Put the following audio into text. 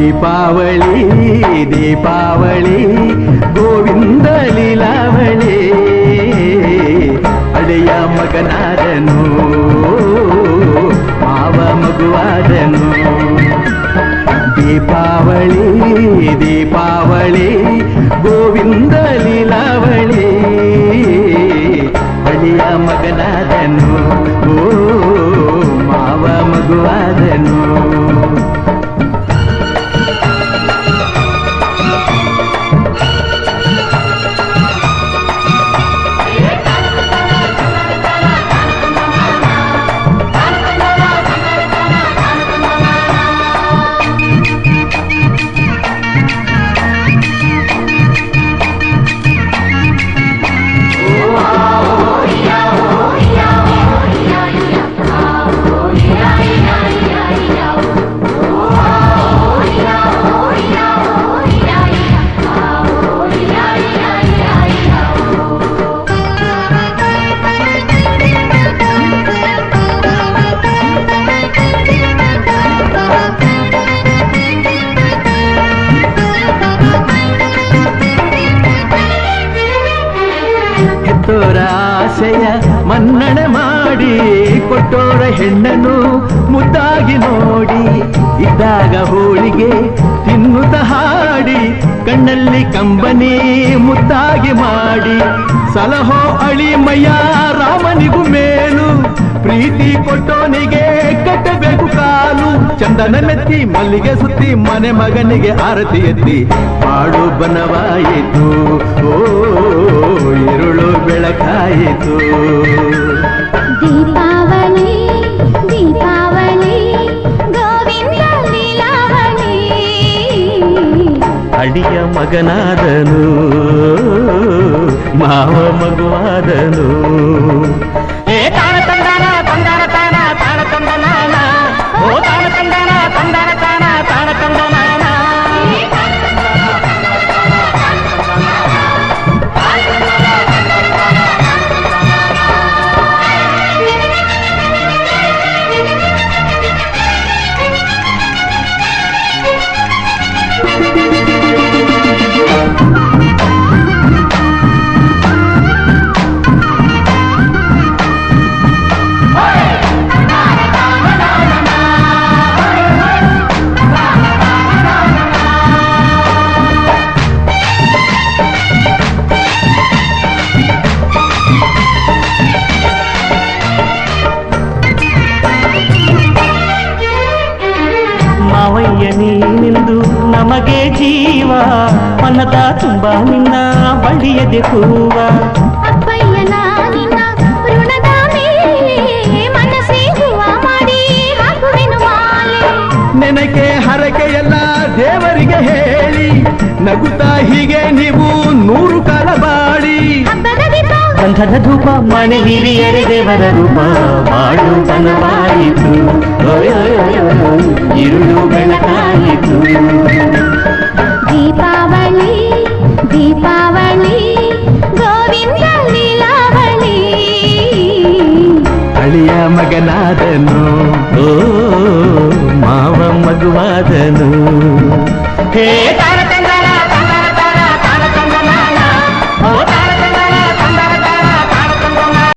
ದೀಪಾವಳಿ ದೀಪಾವಳಿ ಗೋವಿಂದ ಲೀಲಾವಳಿ ಅಡೆಯ ಮಗನಾದನು ಮಾವ ಮಗುವಾದನು ದೀಪಾವಳಿ ದೀಪಾವಳಿ ಗೋವಿಂದ ಲೀಲಾವಳಿ ಅಡೆಯ ಮಗನಾದನು ಮಾವ ಮಗುವಾದನು ಆಸೆಯ ಮನ್ನಣೆ ಮಾಡಿ ಕೊಟ್ಟೋರ ಹೆಣ್ಣನು ಮುದ್ದಾಗಿ ನೋಡಿ ಇದ್ದಾಗ ಹೋಳಿಗೆ ತಿನ್ನುತ್ತ ಹಾಡಿ ಕಣ್ಣಲ್ಲಿ ಕಂಬನಿ ಮುದ್ದಾಗಿ ಮಾಡಿ ಸಲಹೋ ಅಳಿಮಯ್ಯ ರಾಮನಿಗೂ ಮೇಲು ಪ್ರೀತಿ ಕೊಟ್ಟೋನಿಗೆ ಕಟ್ಟಬೇಕು ಕಾಲು ಚಂದನ ಮೆತ್ತಿ ಮಲ್ಲಿಗೆ ಸುತ್ತಿ ಮನೆ ಮಗನಿಗೆ ಆರತಿ ಎತ್ತಿ ಮಾಡು ಬನವಾಯಿತು ಓ ഇരുಳು ಬೆಳಕಾಯಿತು ದೀಪಾವಳಿ ದೀಪಾವಳಿ ಗೋವಿಂದ ಲೀಲಾವಳಿ ಅಡಿಯ ಮಗನಾದನು ಮಾವ ಮಗುವಾದನು ತಾನ ತಂದಾನ ತಂದಾನ ತಾನ ತಾನ ತಂದನಾನ ಓ ತಾನ ತಂದಾನ ತಂದಾನ ತಾನ ತಾನ ತಂದನಾನ ನೀನೆಂದು ನಮಗೆ ಜೀವ ಮನದ ತುಂಬ ನಿನ್ನ ಬಳಿಯದೆ ಹೂವ ಅಪ್ಪಯ್ಯನ ನಿನ್ನ ಋಣದ ಮೇಲೆ ಮನಸ್ಸೇ ಹೂವ ಮಾಡಿ ಹಾಕುವೆನು ಮಾಲೆ ನೆನಕೆ ಹರಕೆ ಎಲ್ಲ ದೇವರಿಗೆ ಹೇಳಿ ನಗುತ್ತಾ ಹೀಗೆ ನೀವು 100 ಕಾಲ ಬಾಳಿ ಗಂಧದ ಧೂಪ ಮನೆ ಹಿರಿಯರೆ ದೇವರ ರೂಪ ಮಾಡು ಬನವಾಯಿತು ഇരുಳು ಬೆಳಕಾಯಿತು ದೀಪಾವಳಿ ದೀಪಾವಳಿ ಗೋವಿಂದ ಲೀಲಾವಳಿ ಅಳಿಯ ಮಗನಾದನು ಓ ಮಾವ ಮಗುವಾದನು ಹೇ